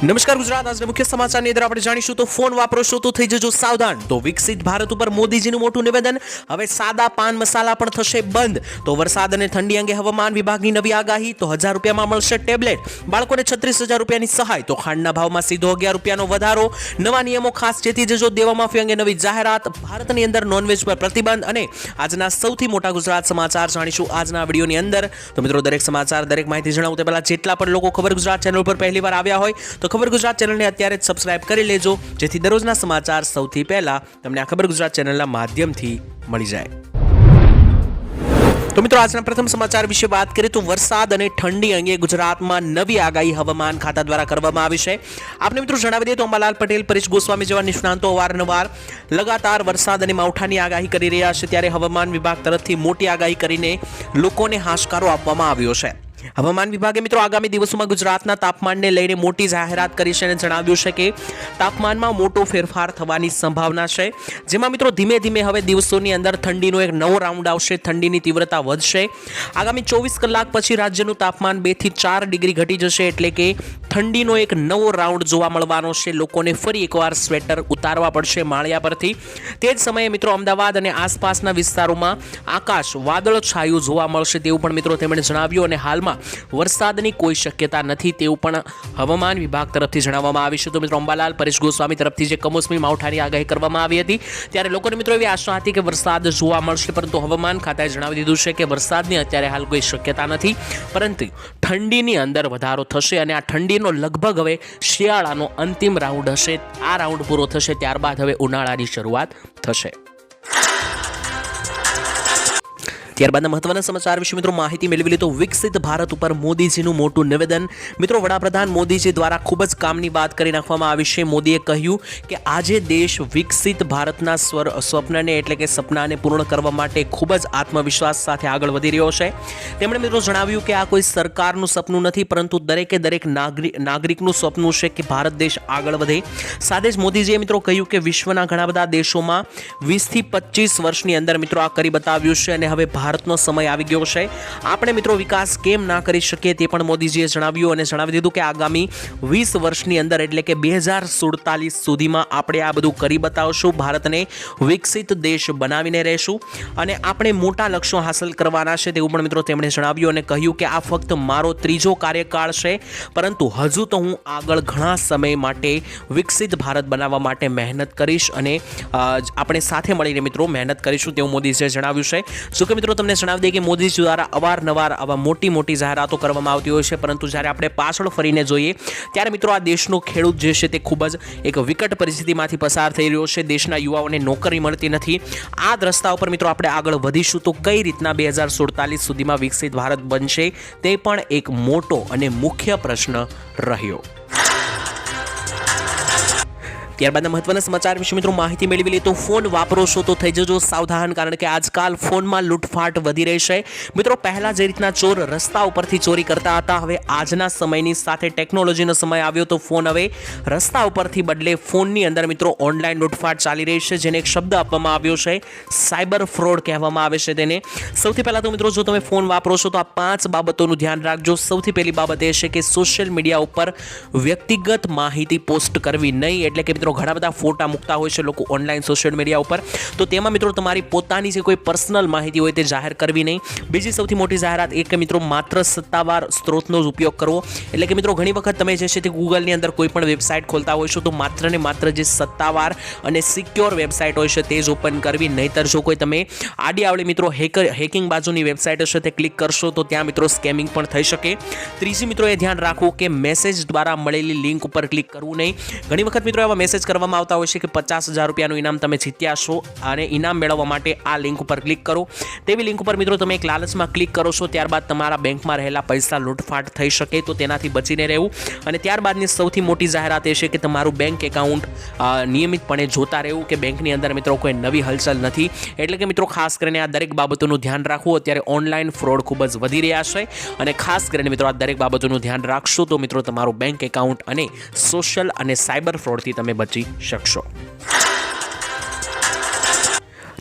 નમસ્કાર ગુજરાત, આજના મુખ્ય સમાચારની અંદર આપણે જાણીશું તો ફોન વાપરો છો તો થઈ જજો સાવધાન. તો વિકસિત ભારત ઉપર મોદીજીનું મોટું નિવેદન. હવે સાદા પાન મસાલા પણ થશે બંધ. તો વરસાદ અને ઠંડી અંગે હવામાન વિભાગની નવી આગાહી. તો 1000 રૂપિયામાં મળશે ટેબ્લેટ. બાળકોને 36,000 રૂપિયાની સહાય. તો ખાંડના ભાવમાં સીધો 11 રૂપિયાનો વધારો. નવા નિયમો ખાસ ચેતી જજો. દેવા માફી અંગે નવી જાહેરાત. ભારતની અંદર નોનવેજ પર પ્રતિબંધ. અને આજના સૌથી મોટા ગુજરાત સમાચાર જાણીશું આજના વિડીયોની અંદર. તો મિત્રો, દરેક સમાચાર, દરેક માહિતી જણાવું તે પહેલા જેટલા પણ લોકો ખબર ગુજરાત ચેનલ પર પહેલીવાર આવ્યા હોય તો ખબર ગુજરાત ચેનલને અત્યારે જ સબસ્ક્રાઇબ કરી લેજો, જેથી દરરોજના સમાચાર સૌથી પહેલા તમને આ ખબર ગુજરાત ચેનલના માધ્યમથી મળી જાય. તો મિત્રો, આજના પ્રથમ સમાચાર વિશે વાત કરીએ તો વરસાદ અને ઠંડી અંગે ગુજરાતમાં નવી આગાહી હવામાન ખાતા દ્વારા કરવામાં આવી છે. આપણે મિત્રો જણાવી દઈએ તો અંબાલાલ પટેલ, પરેશ ગોસ્વામી જેવા નિષ્ણાંતો અવારનવાર લગાતાર વરસાદ અને માવઠાની આગાહી કરી રહ્યા છે. ત્યારે હવામાન વિભાગ તરફથી મોટી આગાહી કરીને લોકોને હાશકારો આપવામાં આવ્યો છે. હવામાન વિભાગે મિત્રો આગામી દિવસોમાં ગુજરાતના તાપમાનને લઈને મોટી જાહેરાત કરી છે અને જણાવ્યું છે કે તાપમાનમાં મોટો ફેરફાર થવાની સંભાવના છે, જેમાં મિત્રો ધીમે ધીમે હવે દિવસોની અંદર ઠંડીનો એક નવો રાઉન્ડ આવશે. ઠંડીની તીવ્રતા વધશે. આગામી 24 કલાક પછી રાજ્યનું તાપમાન 2 થી 4 ડિગ્રી ઘટી જશે, એટલે કે ઠંડીનો એક નવો રાઉન્ડ જોવા મળવાનો છે. લોકોને ફરી એકવાર સ્વેટર ઉતારવા પડશે માળિયા પરથી. તે જ સમયે મિત્રો અમદાવાદ અને આસપાસના વિસ્તારોમાં આકાશ વાદળછાયું જોવા મળશે તેવું પણ મિત્રો તેમણે જણાવ્યું. અને હાલમાં વરસાદની કોઈ શક્યતા નથી તેવું પણ હવામાન વિભાગ તરફથી જણાવવામાં આવ્યું છે. તો મિત્રો અંબાલાલ, પરેશ ગોસ્વામી તરફથી જે કમોસમી માવઠાની આગાહી કરવામાં આવી હતી ત્યારે લોકોને મિત્રો એવી આશા હતી કે વરસાદ જોવા મળશે, પરંતુ હવામાન ખાતાએ જણાવી દીધું છે કે વરસાદની અત્યારે હાલ કોઈ શક્યતા નથી, પરંતુ ઠંડીની અંદર વધારો થશે. અને આ ઠંડીનો લગભગ હવે શિયાળાનો અંતિમ રાઉન્ડ હશે. આ રાઉન્ડ પૂરો થશે ત્યારબાદ હવે ઉનાળાની શરૂઆત થશે. ત્યારબાદના મહત્વના સમાચાર વિશે મિત્રો માહિતી મેળવી લે તો વિકસિત ભારત ઉપર મોદીજીનું મોટું નિવેદન. મિત્રો, વડાપ્રધાન મોદીજી દ્વારા ખૂબ જ કામની વાત કરી નાખવામાં આવી છે. મોદીએ કહ્યું કે આજે દેશ વિકસિત ભારતના સ્વપ્નને એટલે કે સપનાને પૂર્ણ કરવા માટે ખૂબ જ આત્મવિશ્વાસ સાથે આગળ વધી રહ્યો છે. તેમણે મિત્રો જણાવ્યું કે આ કોઈ સરકારનું સપનું નથી, પરંતુ દરેકે દરેક નાગરિકનું સપનું છે કે ભારત દેશ આગળ વધે. સાથે જ મોદીજીએ મિત્રો કહ્યું કે વિશ્વના ઘણા બધા દેશોમાં 20 થી 25 વર્ષની અંદર મિત્રો આ કરી બતાવ્યું છે અને હવે ભારતનો સમય આવી ગયો છે. આપણે મિત્રો વિકાસ કેમ ના કરી શકીએ તે પણ મોદીજીએ જણાવ્યું અને જણાવી દીધું કે આગામી 20 વર્ષની અંદર એટલે કે 2047 સુધીમાં આપણે આ બધું કરી બતાવશું. ભારતને વિકસિત દેશ બનાવીને રહેશું અને આપણે મોટા લક્ષ્યો હાંસલ કરવાના છે તેવું પણ મિત્રો તેમણે જણાવ્યું અને કહ્યું કે આ ફક્ત મારો 3જો કાર્યકાળ છે, પરંતુ હજુ તો હું આગળ ઘણા સમય માટે વિકસિત ભારત બનાવવા માટે મહેનત કરીશ અને આપણે સાથે મળીને મિત્રો મહેનત કરીશું તેવું મોદીજીએ જણાવ્યું છે. જો કે મિત્રો તમને જણાવી દઈએ કે મોદીજી દ્વારા અવારનવાર આવા મોટી જાહેરાતો કરવામાં આવતી હોય છે, પરંતુ જ્યારે આપણે પાછળ ફરીને જોઈએ ત્યારે મિત્રો આ દેશનો ખેડૂત જે છે તે ખૂબ જ એક વિકટ પરિસ્થિતિમાંથી પસાર થઈ રહ્યો છે. દેશના યુવાઓને નોકરી મળતી નથી. આ જ રસ્તા ઉપર મિત્રો આપણે આગળ વધીશું તો કઈ રીતના 2047 સુધીમાં વિકસિત ભારત બનશે તે પણ એક મોટો અને મુખ્ય પ્રશ્ન રહ્યો. ત્યારબાદના મહત્વના સમાચાર વિશે મિત્રો માહિતી મેળવી લે તો ફોન વાપરો છો તો થઈ જજો સાવધાન, કારણ કે આજકાલ ફોનમાં લૂંટફાટ વધી રહી છે. મિત્રો, પહેલા જે રીતના ચોર રસ્તા ઉપરથી ચોરી કરતા હતા, હવે આજના સમયની સાથે ટેકનોલોજીનો સમય આવ્યો તો ફોન હવે રસ્તા ઉપરથી બદલે ફોનની અંદર મિત્રો ઓનલાઈન લૂંટફાટ ચાલી રહી છે, જેને એક શબ્દ આપવામાં આવ્યો છે સાયબર ફ્રોડ કહેવામાં આવે છે તેને. સૌથી પહેલા તો મિત્રો જો તમે ફોન વાપરો છો તો આ 5 બાબતોનું ધ્યાન રાખજો. સૌથી પહેલી બાબત એ છે કે સોશિયલ મીડિયા ઉપર વ્યક્તિગત માહિતી પોસ્ટ કરવી નહીં, એટલે કે ઘણા બધા ફોટા મૂકતા હોય છે લોકો ઓનલાઈન સોશિયલ મીડિયા ઉપર, તો તેમાં મિત્રો તમારી પોતાની જે કોઈ પર્સનલ માહિતી હોય તે જાહેર કરવી નહીં. બીજી સૌથી મોટી જાહેરાત એ કે મિત્રો માત્ર સત્તાવાર સ્ત્રોતનો જ ઉપયોગ કરવો, એટલે કે મિત્રો ઘણી વખત તમે જે છે તે ગૂગલની અંદર કોઈ પણ વેબસાઇટ ખોલતા હોય છો તો માત્ર ને માત્ર જે સત્તાવાર અને સિક્યોર વેબસાઇટ હોય છે તે જ ઓપન કરવી. નહીતર જો કોઈ તમે આડી આવડી મિત્રો હેકિંગ બાજુની વેબસાઇટ હશે તે ક્લિક કરશો તો ત્યાં મિત્રો સ્કેમિંગ પણ થઈ શકે. ત્રીજી મિત્રો એ ધ્યાન રાખવું કે મેસેજ દ્વારા મળેલી લિંક ઉપર ક્લિક કરવું નહીં. ઘણી વખત મિત્રો એવા મેસેજ કરવામાં આવતા હોય છે કે 50,000 રૂપિયાનું ઇનામ તમે જીત્યા છો અને ઇનામ મેળવવા માટે આ લિંક ઉપર ક્લિક કરો. તેવી લિંક ઉપર મિત્રો તમે એક લાલચમાં ક્લિક કરો છો, ત્યારબાદ તમારા બેંકમાં રહેલા પૈસા લૂંટફાટ થઈ શકે, તો તેનાથી બચીને રહેવું. અને ત્યારબાદની સૌથી મોટી જાહેરાત એ છે કે તમારું બેંક એકાઉન્ટ નિયમિતપણે જોતા રહેવું કે બેંકની અંદર મિત્રો કોઈ નવી હલચલ નથી. એટલે કે મિત્રો ખાસ કરીને આ દરેક બાબતોનું ધ્યાન રાખવું. અત્યારે ઓનલાઈન ફ્રોડ ખૂબ જ વધી રહ્યા છે અને ખાસ કરીને મિત્રો આ દરેક બાબતોનું ધ્યાન રાખશો તો મિત્રો તમારું બેંક એકાઉન્ટ અને સોશિયલ અને સાયબર ફ્રોડથી તમે બચી શકશો.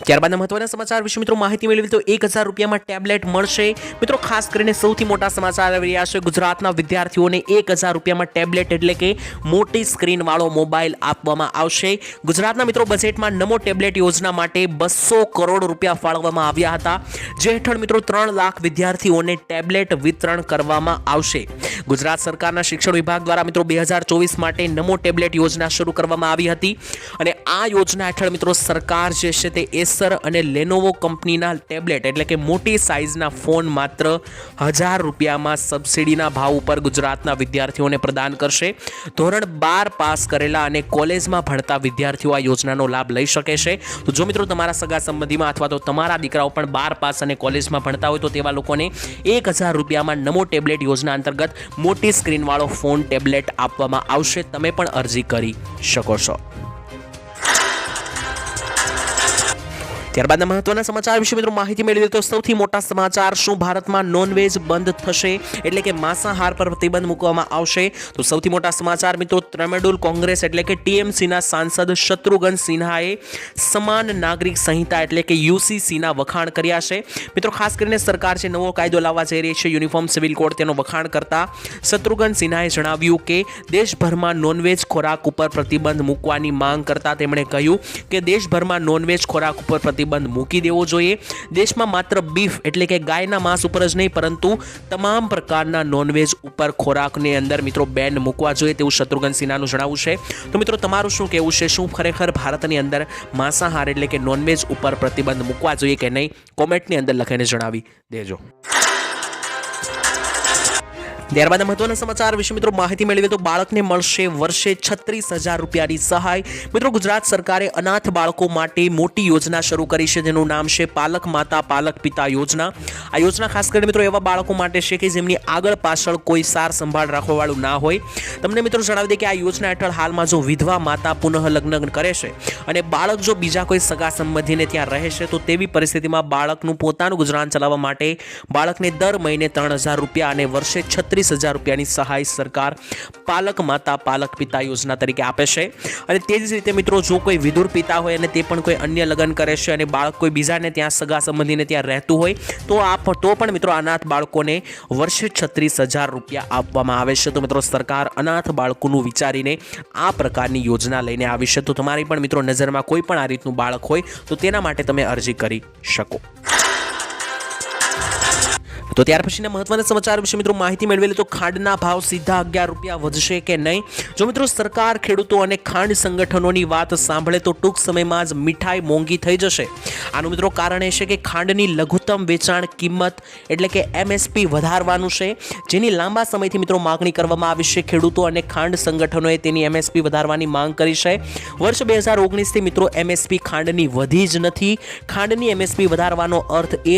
ત્યારબાદના મહત્વના સમાચાર વિશે મિત્રો માહિતી મેળવી તો 1000 રૂપિયામાં ટેબ્લેટ મળશે. મિત્રો ખાસ કરીને સૌથી મોટા સમાચાર આવી રહ્યા છે. ગુજરાતના વિદ્યાર્થીઓને 1000 રૂપિયામાં ટેબ્લેટ એટલે કે મોટી સ્ક્રીન વાળો મોબાઈલ આપવામાં આવશે. ગુજરાતના મિત્રો બજેટમાં નમો ટેબ્લેટ યોજના માટે 200 કરોડ રૂપિયા ફાળવવામાં આવ્યા હતા, જે હેઠળ મિત્રો 3 લાખ વિદ્યાર્થીઓને ટેબ્લેટ વિતરણ કરવામાં આવશે. ગુજરાત સરકારના શિક્ષણ વિભાગ દ્વારા મિત્રો 2024 માટે નમો ટેબ્લેટ યોજના શરૂ કરવામાં આવી હતી અને આ યોજના હેઠળ મિત્રો સરકાર જે છે તે એસર અને લેનોવો કંપનીના ટેબ્લેટ એટલે કે મોટી સાઇઝના ફોન માત્ર 1000 રૂપિયામાં સબસિડીના ભાવ ઉપર ગુજરાતના વિદ્યાર્થીઓને પ્રદાન કરશે. ધોરણ 12 પાસ કરેલા અને કોલેજમાં ભણતા વિદ્યાર્થીઓ આ યોજનાનો લાભ લઈ શકે છે. તો જો મિત્રો તમારા સગા સંબંધીમાં અથવા તો તમારા દીકરાઓ પણ 12 પાસ અને કોલેજમાં ભણતા હોય તો તેવા લોકોને 1000 રૂપિયામાં નમો ટેબ્લેટ યોજના અંતર્ગત મોટી સ્ક્રીન વાળો ફોન ટેબ્લેટ આપવામાં આવશે. તમે પણ અરજી કરી શકો છો. ત્યારબાદના મહત્વના સમાચાર વિશે મિત્રો માહિતી મેળવી તો સૌથી મોટા સમાચાર, શું ભારતમાં નોનવેજ બંધ થશે એટલે કે માંસાહાર પર પ્રતિબંધ મૂકવામાં આવશે? તો સૌથી મોટા સમાચાર મિત્રો, તૃણમૂલ કોંગ્રેસ એટલે કે ટીએમસીના સાંસદ શત્રુઘ્ન સિન્હાએ સમાન નાગરિક સંહિતા એટલે કે યુસીસીના વખાણ કર્યા છે. મિત્રો ખાસ કરીને સરકાર જે નવો કાયદો લાવવા જઈ રહી છે યુનિફોર્મ સિવિલ કોડ, તેનો વખાણ કરતા શત્રુઘ્ન સિન્હાએ જણાવ્યું કે દેશભરમાં નોનવેજ ખોરાક ઉપર પ્રતિબંધ મૂકવાની માંગ કરતા તેમણે કહ્યું કે દેશભરમાં નોનવેજ ખોરાક ઉપર પ્રતિબંધ મૂકી દેવો જોઈએ. દેશમાં માત્ર બીફ એટલે કે ગાયના માંસ ઉપર જ નહીં પરંતુ તમામ પ્રકારના નોનવેજ ઉપર ખોરાકની અંદર મિત્રો બેન મૂકવા જોઈએ તેવું શત્રુઘ્ન સિન્હાનું જણાવવું છે. તો મિત્રો તમારું શું કહેવું છે? શું ખરેખર ભારતની અંદર માંસાહાર એટલે કે નોનવેજ ઉપર પ્રતિબંધ મૂકવા જોઈએ કે નહીં? કોમેન્ટની અંદર લખીને જણાવી દેજો. ત્યારબાદ મહત્વના સમાચાર વિશે મિત્રો માહિતી મેળવીએ તો બાળકને મળશે વર્ષે 36,000 રૂપિયાની સહાય. મિત્રો ગુજરાત સરકારે અનાથ બાળકો માટે મોટી યોજના શરૂ કરી છે જેનું નામ છે પાલક માતા પાલક પિતા યોજના. આ યોજના ખાસ કરીને મિત્રો એવા બાળકો માટે છે કે જેમની આગળ પાછળ કોઈ સાર સંભાળ રાખવાવાળું ના હોય. તમને મિત્રો જણાવી દે કે આ યોજના હેઠળ હાલમાં જો વિધવા માતા પુનઃ લગ્ન કરે છે અને બાળક જો બીજા કોઈ સગા સંબંધીને ત્યાં રહે છે તો તેવી પરિસ્થિતિમાં બાળકનું પોતાનું ગુજરાન ચલાવવા માટે બાળકને દર મહિને 3,000 રૂપિયા અને વર્ષે 36,000 રૂપિયાની સહાય સરકાર પાલક માતા પાલક પિતા યોજના તરીકે આપે છે. અને તે જ રીતે મિત્રો જો કોઈ વિધુર પિતા હોય અને તે પણ કોઈ અન્ય લગ્ન કરે છે અને બાળક કોઈ બીજાને ત્યાં સગા સંબંધીને ત્યાં રહેતું હોય તો પણ મિત્રો અનાથ બાળકોને વર્ષે 36,000 રૂપિયા આપવામાં આવે છે. તો મિત્રો સરકાર અનાથ બાળકોનું વિચારીને આ પ્રકારની યોજના લઈને આવી છે. તો તમારી પણ મિત્રો નજરમાં કોઈ પણ આ રીતનું બાળક હોય તો તેના માટે તમે અરજી કરી શકો. તો ત્યાર પછીના મહત્વના સમાચાર વિશે મિત્રો માહિતી મેળવેલી તો ખાંડના ભાવ સીધા 11 રૂપિયા વધશે કે નહીં? જો મિત્રો સરકાર ખેડૂતો અને ખાંડ સંગઠનોની વાત સાંભળે તો ટૂંક સમયમાં જ મીઠાઈ મોંઘી થઈ જશે. આનું મિત્રો કારણ એ છે કે ખાંડની લઘુત્તમ વેચાણ કિંમત એટલે કે MSP વધારવાનું છે, જેની લાંબા સમયથી મિત્રો માગણી કરવામાં આવી છે. ખેડૂતો અને ખાંડ સંગઠનોએ તેની MSP વધારવાની માંગ કરી છે. વર્ષ 2019થી મિત્રો MSP ખાંડની વધી જ નથી. ખાંડની MSP વધારવાનો અર્થ એ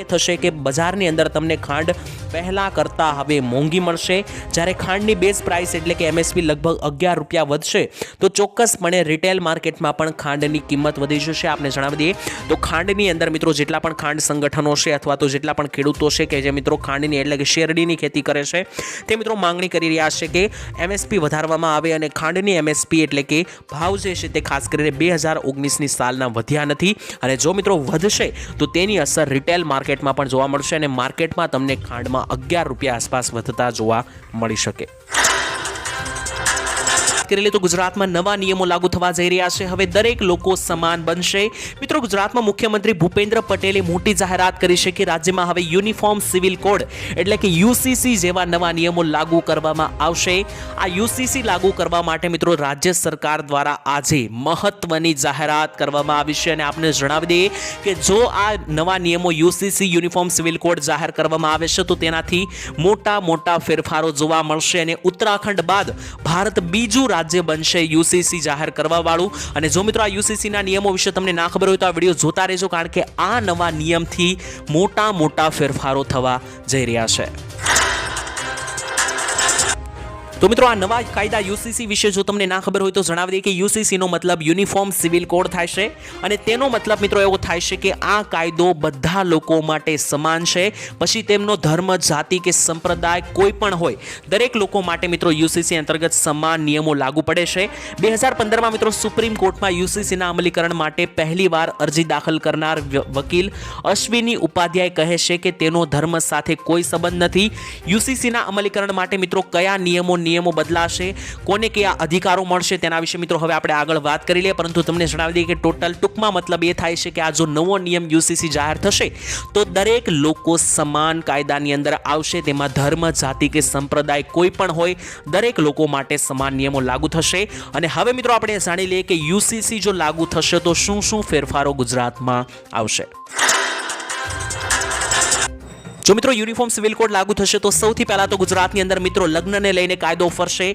થશે કે બજારની અંદર તમને ખાંડ પહેલા કરતા હવે મોંઘી મળશે. જ્યારે ખાંડની બેઝ પ્રાઇસ એટલે કે MSP લગભગ 11 રૂપિયા વધશે તો ચોક્કસપણે રિટેલ માર્કેટમાં પણ ખાંડની કિંમત વધી જશે. આપને જણાવી દઈએ તો ખાંડની અંદર મિત્રો જેટલા પણ ખાંડ સંગઠનો છે અથવા તો જેટલા પણ ખેડૂતો છે કે જે મિત્રો ખાંડની એટલે કે શેરડીની ખેતી કરે છે તે મિત્રો માંગણી કરી રહ્યા છે કે MSP વધારવામાં આવે. અને ખાંડની MSP એટલે કે ભાવ જે છે તે ખાસ કરીને 2019ની સાલના વધ્યા નથી અને જો મિત્રો વધશે તો તેની અસર રિટેલ માર્કેટમાં પણ જોવા મળશે અને માર્કેટમાં તમને ખાંડમાં 11 રૂપિયા આસપાસ વધતા જોવા મળી શકે. કરેલી તો ગુજરાતમાં નવા નિયમો લાગુ થવા જઈ રહ્યા છે. હવે દરેક લોકો સમાન બનશે. મિત્રો ગુજરાતમાં મુખ્યમંત્રી ભૂપેન્દ્ર પટેલે મોટી જાહેરાત કરી છે કે રાજ્યમાં હવે યુનિફોર્મ સિવિલ કોડ એટલે કે UCC જેવા નવા નિયમો લાગુ કરવામાં આવશે. આ UCC લાગુ કરવા માટે મિત્રો રાજ્ય સરકાર દ્વારા આજે મહત્વની જાહેરાત કરવામાં આવી છે અને આપને જણાવી દઈએ કે જો આ નવા નિયમો UCC યુનિફોર્મ સિવિલ કોડ જાહેર કરવામાં આવે છે તો તેનાથી મોટા ફેરફારો જોવા મળશે અને ઉત્તરાખંડ બાદ ભારત બીજું રાજ્ય બનશે UCC જાહેર કરવા વાળું. અને જો મિત્રો આ UCC ના નિયમો વિશે તમને ના ખબર હોય તો આ વિડીયો જોતા રહેજો, કારણ કે આ નવા નિયમથી મોટા ફેરફારો થવા જઈ રહ્યા છે. તો મિત્રો આ નવા કાયદા યુસીસી વિશે જો તમને ના ખબર હોય તો જણાવી દઈએ કે યુસીસી નો મતલબ યુનિફોર્મ સિવિલ કોડ થાય છે અને તેનો મતલબ મિત્રો એવો થાય છે કે આ કાયદો બધા લોકો માટે સમાન છે, પછી તેમનો ધર્મ, જાતિ કે સંપ્રદાય કોઈ પણ હોય, દરેક લોકો માટે મિત્રો યુસીસી અંતર્ગત સમાન નિયમો લાગુ પડે છે. 2015માં મિત્રો સુપ્રીમ કોર્ટમાં યુસીસીના અમલીકરણ માટે પહેલીવાર અરજી દાખલ કરનાર વકીલ અશ્વિની ઉપાધ્યાય કહે છે કે તેનો ધર્મ સાથે કોઈ સંબંધ નથી. યુસીસીના અમલીકરણ માટે મિત્રો કયા નિયમો બદલાશે, કોને કયા અધિકારો મળશે તેના વિશે મિત્રો હવે આપણે આગળ વાત કરી લઈએ, પરંતુ તમને જણાવી દઈએ કે ટૂંકમાં મતલબ એ થાય છે કે આ જો નવો નિયમ યુસીસી જાહેર થશે તો દરેક લોકો સમાન કાયદાની અંદર આવશે. તેમાં ધર્મ, જાતિ કે સંપ્રદાય કોઈ પણ હોય, દરેક લોકો માટે સમાન નિયમો લાગુ થશે. અને હવે મિત્રો આપણે જાણી લઈએ કે યુસીસી જો લાગુ થશે તો શું શું ફેરફારો ગુજરાતમાં આવશે. જો મિત્રો યુનિફોર્મ સિવિલ કોડ લાગુ થશે તો સૌથી પહેલા તો ગુજરાતની અંદર મિત્રો લગ્નને લઈને કાયદો ફરશે.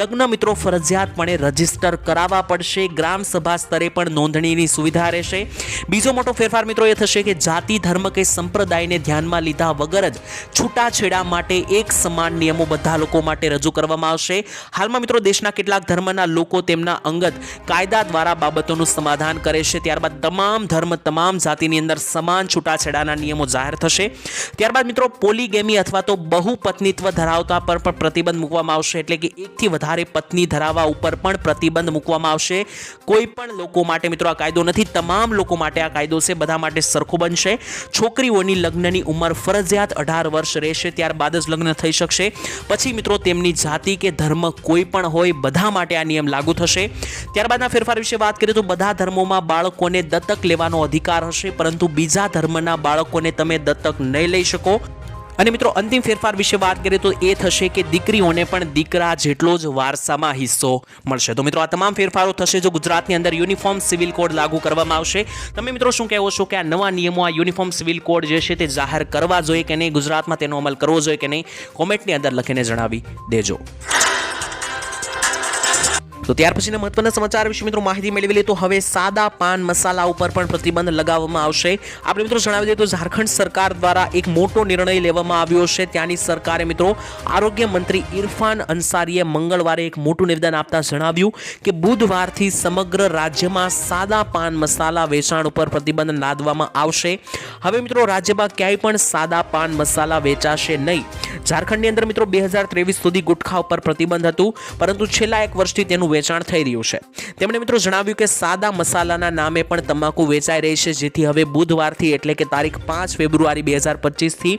લગ્ન મિત્રો ફરજિયાતપણે રજીસ્ટર કરાવવા પડશે. ગ્રામ સભા સ્તરે પણ નોંધણીની સુવિધા રહેશે. બીજો મોટો ફેરફાર મિત્રો એ થશે કે જાતિ, ધર્મ કે સંપ્રદાયને ધ્યાનમાં લીધા વગર જ છૂટાછેડા માટે એક સમાન નિયમો બધા લોકો માટે રજૂ કરવામાં આવશે. હાલમાં મિત્રો દેશના કેટલાક ધર્મના લોકો તેમના અંગત કાયદા દ્વારા બાબતોનું સમાધાન કરે છે. ત્યારબાદ તમામ ધર્મ, તમામ જાતિની અંદર સમાન છૂટાછેડાના નિયમો જાહેર થશે. ત્યારબાદ મિત્રો પોલીગેમી અથવા તો બહુપત્નીત્વ ધરાવતા પર પણ પ્રતિબંધ મૂકવામાં આવશે, એટલે કે એકથી વધારે પત્ની ધરાવવા ઉપર પણ પ્રતિબંધ મૂકવામાં આવશે. કોઈ પણ લોકો માટે મિત્રો આ કાયદો નથી, તમામ લોકો માટે આ કાયદો છે, બધા માટે સરખો બનશે. છોકરીઓની લગ્નની ઉંમર ફરજિયાત 18 વર્ષ રહેશે, ત્યારબાદ જ લગ્ન થઈ શકશે. પછી મિત્રો તેમની જાતિ કે ધર્મ કોઈ પણ હોય, બધા માટે આ નિયમ લાગુ થશે. ત્યારબાદના ફેરફાર વિશે વાત કરીએ તો બધા ધર્મોમાં બાળકોને દત્તક લેવાનો અધિકાર હશે, પરંતુ બીજા ધર્મના બાળકોને તમે દત્તક નહીં લઈ શકો. અને મિત્રો અંતિમ ફેરફાર વિશે વાત કરીએ તો એ થશે કે દીકરીઓને પણ દીકરા જેટલો જ વારસામાં હિસ્સો મળશે. તો મિત્રો આ તમામ ફેરફારો થશે જો ગુજરાતની અંદર યુનિફોર્મ સિવિલ કોડ લાગુ કરવામાં આવશે. તમે મિત્રો શું કહેવો છો કે આ નવા નિયમો, આ યુનિફોર્મ સિવિલ કોડ જે છે તે જાહેર કરવા જોઈએ કે નહીં, ગુજરાતમાં તેનો અમલ કરવો જોઈએ કે નહીં, કોમેન્ટની અંદર લખીને જણાવી દેજો. તો ત્યાર પછીના મહત્વના સમાચાર વિશે મિત્રો માહિતી મેળવી લે તો હવે સાદા પાન મસાલા ઉપર પણ પ્રતિબંધ લગાવવામાં આવશે. આપણે મિત્રો જણાવી દઈએ તો ઝારખંડ સરકાર દ્વારા એક મોટો નિર્ણય લેવામાં આવ્યો છે. ત્યાંની સરકારે મિત્રો આરોગ્ય મંત્રી ઇરફાન અંસારીએ મંગળવારે એક મોટું નિવેદન આપતા જણાવ્યું કે બુધવારથી સમગ્ર રાજ્યમાં સાદા પાન મસાલા વેચાણ ઉપર પ્રતિબંધ લાદવામાં આવશે. હવે મિત્રો રાજ્યમાં ક્યાંય પણ સાદા પાન મસાલા વેચાશે નહીં. ઝારખંડની અંદર મિત્રો 2023 સુધી ગુટખા ઉપર પ્રતિબંધ હતું, પરંતુ છેલ્લા એક વર્ષથી તેનું વેચાણ થઈ રહ્યું છે. તેમણે મિત્રો જણાવ્યું કે સાદા મસાલાના નામે પણ તમાકુ વેચાઈ રહી છે, જેથી હવે બુધવારથી એટલે કે તારીખ 5 ફેબ્રુઆરી 2025 થી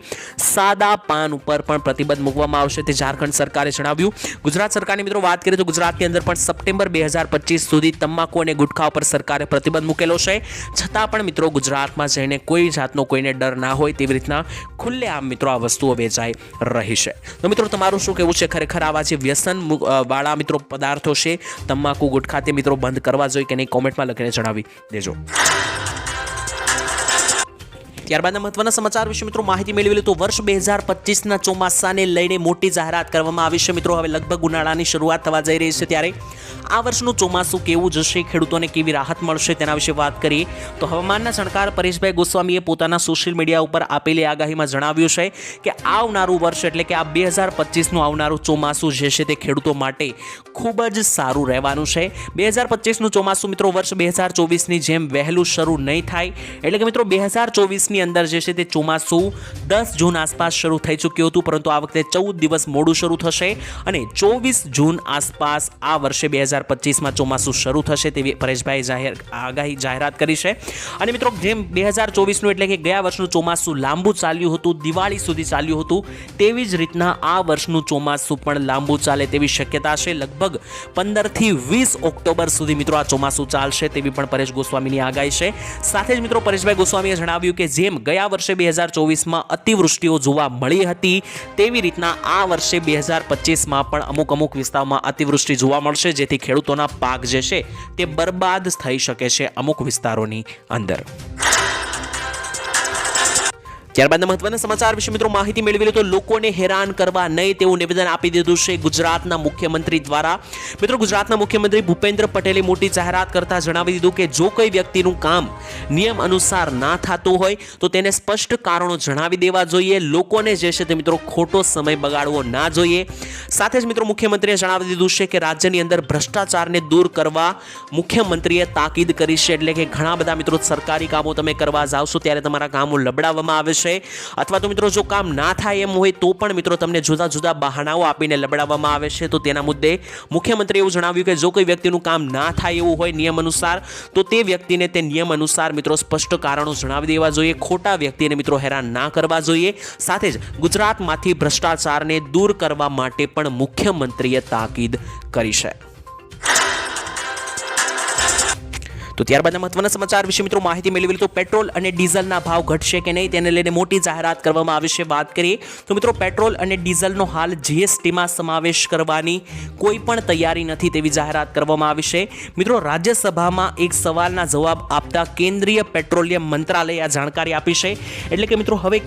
સાદા પાન ઉપર પણ પ્રતિબંધ મૂકવામાં આવશે, તે ઝારખંડ સરકારે જણાવ્યું. ગુજરાત સરકારની મિત્રો વાત કરીએ તો ગુજરાતની અંદર પણ સપ્ટેમ્બર 2025 સુધી તમાકુ અને ગુટખા ઉપર સરકારે પ્રતિબંધ મૂકેલો છે. છતાં પણ મિત્રો ગુજરાતમાં જઈને કોઈ જાતનો કોઈને ડર ના હોય તેવી રીતના ખુલ્લેઆમ મિત્રો આ વસ્તુઓ વેચાઈ રહી છે. તો મિત્રો તમારું શું કહેવું છે, ખરેખર આવા જે વ્યસન વાળા મિત્રો પદાર્થો છે, તમાકુ, ગુટખા, તે મિત્રો બંધ કરવા જોઈએ કે નહીં, કોમેન્ટમાં લખીને જણાવી દેજો. ત્યારબાદના મહત્વના સમાચાર વિશે મિત્રો માહિતી મેળવી લે તો વર્ષ 2025ના ચોમાસાને લઈને મોટી જાહેરાત કરવામાં આવી છે. મિત્રો હવે લગભગ ઉનાળાની શરૂઆત થવા જઈ રહી છે, ત્યારે આ વર્ષનું ચોમાસું કેવું જશે, ખેડૂતોને કેવી રાહત મળશે તેના વિશે વાત કરીએ તો હવામાનના જાણકાર પરેશભાઈ ગોસ્વામીએ પોતાના સોશિયલ મીડિયા ઉપર આપેલી આગાહીમાં જણાવ્યું છે કે આવનારું વર્ષ એટલે કે આ 2025નું આવનારું ચોમાસું જે છે તે ખેડૂતો માટે ખૂબ જ સારું રહેવાનું છે. 2025નું ચોમાસું મિત્રો વર્ષ 2024ની જેમ વહેલું શરૂ નહીં થાય, એટલે કે મિત્રો 2024ની અંદર જે છે તે ચોમાસું 10 જૂન આસપાસ શરૂ થઈ ચૂક્યું હતું, પરંતુ આ વખતે 14 દિવસ મોડું શરૂ થશે અને 24 જૂન આસપાસ આ વર્ષે 2025માં ચોમાસું શરૂ થશે તેવી પરેશભાઈ જાહેરાત કરી છે. અને મિત્રો જેમ 2024નું એટલે કે ગયા વર્ષનું ચોમાસું લાંબુ ચાલ્યું હતું, દિવાળી સુધી ચાલ્યું હતું, તેવી જ રીતના આ વર્ષનું ચોમાસું પણ લાંબુ ચાલે તેવી શક્યતા છે. લગભગ 15 થી 20 ઓક્ટોબર સુધી મિત્રો આ ચોમાસું ચાલશે તેવી પણ પરેશ ગોસ્વામીની આગાહી છે. સાથે જ મિત્રો પરેશભાઈ ગોસ્વામીએ જણાવ્યું કે જેમ ગયા વર્ષે 2024માં અતિવૃષ્ટિઓ જોવા મળી હતી, તેવી રીતના આ વર્ષે 2025માં પણ અમુક વિસ્તારોમાં અતિવૃષ્ટિ જોવા મળશે, જેથી ખેડૂતોના પાક જે છે તે બરબાદ થઈ શકે છે અમુક વિસ્તારોની અંદર. ત્યારબાદ મહત્વના સમાચાર વિશે મિત્રો માહિતી મેળવી લો તો લોકોને હેરાન કરવા નહીં તેવું નિવેદન આપી દીધું છે ગુજરાતના મુખ્યમંત્રી દ્વારા. મિત્રો ગુજરાતના મુખ્યમંત્રી ભૂપેન્દ્ર પટેલે મોટી જાહેરાત કરતા જણાવી દીધું કે જો કોઈ વ્યક્તિનું કામ નિયમ અનુસાર ના થતું હોય તો તેને સ્પષ્ટ કારણો જણાવી દેવા જોઈએ. લોકોને જે છે તે મિત્રો ખોટો સમય બગાડવો ના જોઈએ. સાથે જ મિત્રો મુખ્યમંત્રીએ જણાવી દીધું છે કે રાજ્યની અંદર ભ્રષ્ટાચારને દૂર કરવા મુખ્યમંત્રીએ તાકીદ કરી છે. એટલે કે ઘણા બધા મિત્રો સરકારી કામો તમે કરવા જાઓ છો ત્યારે તમારા કામો લબડાવવામાં આવે છે, અથવા તો મિત્રો જો કામ ના થાય એમ હોય તો પણ મિત્રો તમને જુદા જુદા બહાનાઓ આપીને લબડાવવામાં આવે છે. તો તેના મુદ્દે મુખ્યમંત્રીએ એવું જણાવ્યું કે જો કોઈ વ્યક્તિનું કામ ના થાય એવું હોય નિયમ અનુસાર તો તે વ્યક્તિને તે નિયમ અનુસાર મિત્રો સ્પષ્ટ કારણો જણાવી દેવા જોઈએ. ખોટા વ્યક્તિને મિત્રો હેરાન ના કરવા જોઈએ. સાથે જ ગુજરાતમાંથી ભ્રષ્ટાચારને દૂર કરવા માટે પણ મુખ્યમંત્રીએ તાકીદ કરી છે. તો ત્યારબાદના મહત્વના સમાચાર વિશે મિત્રો માહિતી મેળવી તો પેટ્રોલ અને ડીઝલના ભાવ ઘટશે કે નહીં તેને લઈને મોટી જાહેરાત કરવામાં આવી છે. વાત કરીએ તો મિત્રો પેટ્રોલ અને ડીઝલનો હાલ જીએસટીમાં સમાવેશ કરવાની કોઈ પણ તૈયારી નથી તેવી જાહેરાત કરવામાં આવી છે. મિત્રો રાજ્યસભામાં એક સવાલના જવાબ આપતા કેન્દ્રીય પેટ્રોલિયમ મંત્રાલયે આ જાણકારી આપી છે. એટલે કે મિત્રો હવે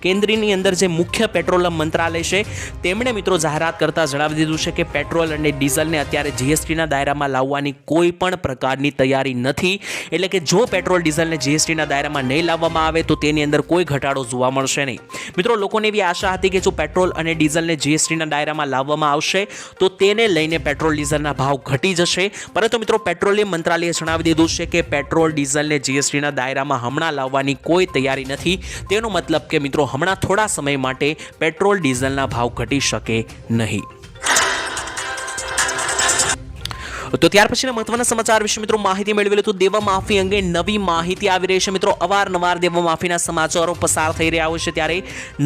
કેન્દ્રની અંદર જે મુખ્ય પેટ્રોલિયમ મંત્રાલય છે તેમણે મિત્રો જાહેરાત કરતા જણાવી દીધું છે કે પેટ્રોલ અને ડીઝલને અત્યારે જીએસટીના દાયરામાં લાવવાની કોઈ પણ પ્રકારની તૈયારી નથી. એટલે કે જો પેટ્રોલ ડીઝલને જીએસટીના દાયરામાં નહીં લાવવામાં આવે તો તેની અંદર કોઈ ઘટાડો જોવા મળશે નહીં. મિત્રો લોકોને એવી આશા હતી કે જો પેટ્રોલ અને ડીઝલને જીએસટીના દાયરામાં લાવવામાં આવશે તો તેને લઈને પેટ્રોલ ડીઝલના ભાવ ઘટી જશે. પરંતુ મિત્રો પેટ્રોલિયમ મંત્રાલયે જણાવી દીધું છે કે પેટ્રોલ ડીઝલને જીએસટીના દાયરામાં હમણાં લાવવાની કોઈ તૈયારી નથી. તેનો મતલબ કે મિત્રો હમણાં થોડા સમય માટે પેટ્રોલ ડીઝલના ભાવ ઘટી શકે નહીં. તો ત્યાર પછીના મહત્વના સમાચાર વિશે મિત્રો માહિતી મેળવી લો તો દેવા માફી અંગે નવી માહિતી આવી રહી છે. મિત્રો અવારનવાર દેવા માફીના સમાચારો પસાર થઈ રહ્યા હોય છે ત્યારે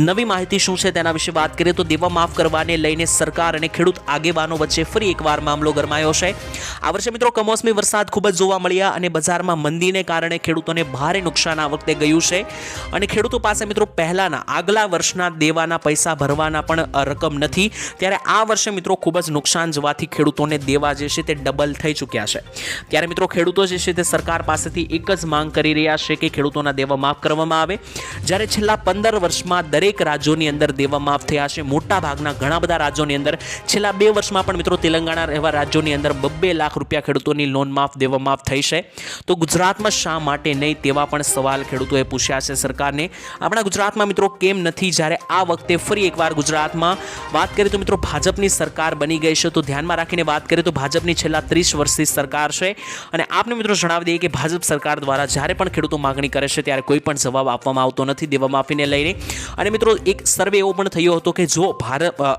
નવી માહિતી શું છે તેના વિશે વાત કરીએ તો દેવા માફ કરવાને લઈને સરકાર અને ખેડૂત આગેવાનો વચ્ચે ફરી એકવાર મામલો ગરમાયો છે. આ વર્ષે મિત્રો કમોસમી વરસાદ ખૂબ જ જોવા મળ્યા અને બજારમાં મંદીને કારણે ખેડૂતોને ભારે નુકસાન આ વખતે ગયું છે અને ખેડૂતો પાસે મિત્રો પહેલાના આગલા વર્ષના દેવાના પૈસા ભરવાના પણ રકમ નથી. ત્યારે આ વર્ષે મિત્રો ખૂબ જ નુકસાન જવાથી ખેડૂતોને દેવા જે છે તે ડબલ થઈ ચૂક્યા છે. ત્યારે મિત્રો ખેડૂતો જે છે તે સરકાર પાસેથી એક જ માંગ કરી રહ્યા છે કે ખેડૂતોના દેવા માફ કરવામાં આવે. જ્યારે છેલ્લા 15 વર્ષમાં દરેક રાજ્યોની અંદર દેવા માફ થયા છે. મોટા ભાગના ઘણા બધા રાજ્યોની અંદર છેલ્લા 2 વર્ષમાં પણ મિત્રો તેલંગાણા એવા રાજ્યોની અંદર 2 લાખ રૂપિયા ખેડૂતોની લોન માફ દેવા માફ થઈ છે. તો ગુજરાતમાં શા માટે નહીં તેવા પણ સવાલ ખેડૂતોએ પૂછ્યા છે સરકારને. આપણા ગુજરાતમાં મિત્રો કેમ નથી? જ્યારે આ વખતે ફરી એકવાર ગુજરાતમાં વાત કરીએ તો મિત્રો ભાજપની સરકાર બની ગઈ છે. તો ધ્યાનમાં રાખીને વાત કરીએ તો ભાજપની છેલ્લા 30 વર્ષથી સરકાર છે અને આપને મિત્રો જણાવી દઈએ કે ભાજપ સરકાર દ્વારા જ્યારે પણ ખેડૂતો માંગણી કરે છે ત્યારે કોઈ પણ જવાબ આપવામાં આવતો નથી દેવા માફીને લઈને. અને મિત્રો એક સર્વે એવો પણ થયો હતો કે જો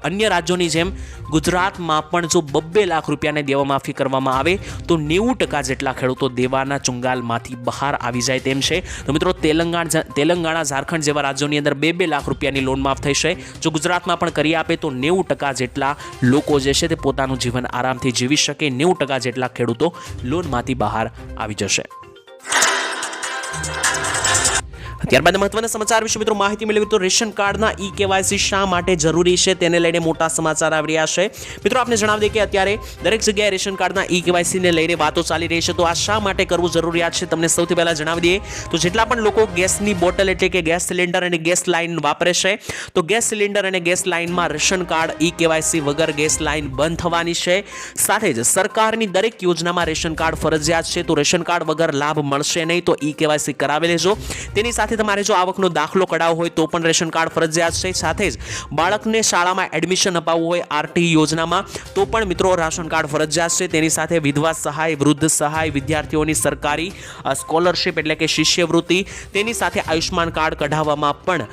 અન્ય રાજ્યોની જેમ ગુજરાતમાં પણ જો 2 લાખ રૂપિયાને દેવા માફી કરવામાં આવે તો 90% જેટલા ખેડૂતો દેવાના ચુંગાલમાંથી બહાર આવી જાય તેમ છે. તો મિત્રો તેલંગાણા ઝારખંડ જેવા રાજ્યોની અંદર 2 લાખ રૂપિયાની લોન માફ થઈ છે. જો ગુજરાતમાં પણ કરી આપે તો 90% જેટલા લોકો જે છે તે પોતાનું જીવન આરામથી જીવી શકે. 90% જેટલા ખેડૂતો લોનમાંથી બહાર આવી જશે. ત્યારબાદ મહત્વના સમાચાર વિશે મિત્રો માહિતી મેળવી તો રેશન કાર્ડના ઈ-કેવાયસી શા માટે જરૂરી છે તેને લઈને મોટા સમાચાર આવી રહ્યા છે. મિત્રો આપને જણાવી દઈએ કે અત્યારે દરેક જગ્યાએ રેશન કાર્ડના ઈ-કેવાયસીને લઈને વાતો ચાલી રહી છે. તો આ શા માટે કરવું જરૂરિયાત છે તમને સૌથી પહેલા જણાવી દઈએ તો જેટલા પણ લોકો ગેસની બોટલ એટલે કે ગેસ સિલિન્ડર અને ગેસ લાઇન વાપરે છે તો ગેસ સિલિન્ડર અને ગેસ લાઇનમાં રેશન કાર્ડ ઈ-કેવાયસી વગર ગેસ લાઇન બંધ થવાની છે. સાથે જ સરકારની દરેક યોજનામાં રેશન કાર્ડ ફરજિયાત છે. તો રેશન કાર્ડ વગર લાભ મળશે નહીં. તો ઈ-કેવાયસી કરાવી લેજો. તેની સાથે તમારે જો આવકનો દાખલો કઢાવવો હોય તો પણ રેશન કાર્ડ ફરજિયાત છે. સાથે જ બાળકને શાળામાં એડમિશન અપાવવું હોય આરટી યોજનામાં તો પણ મિત્રો રાશન કાર્ડ ફરજિયાત છે. તેની સાથે વિધવા સહાય, વૃદ્ધ સહાય, વિદ્યાર્થીઓની સરકારી સ્કોલરશિપ એટલે કે શિષ્યવૃત્તિ, તેની સાથે આયુષ્માન કાર્ડ કઢાવવામાં પણ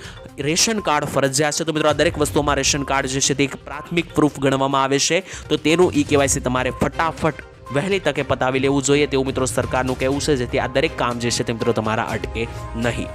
રેશન કાર્ડ ફરજિયાત છે. તો મિત્રો આ દરેક વસ્તુઓમાં રેશન કાર્ડ જે છે તે એક પ્રાથમિક પ્રૂફ ગણવામાં આવે છે. તો તેનું ઈ-કેવાયસી તમારે ફટાફટ વહેલી તકે પતાવી લેવું જોઈએ તેવું મિત્રો સરકારનું કહેવું છે, જેથી આ દરેક કામ જે છે તે મિત્રો તમારા અટકે નહીં.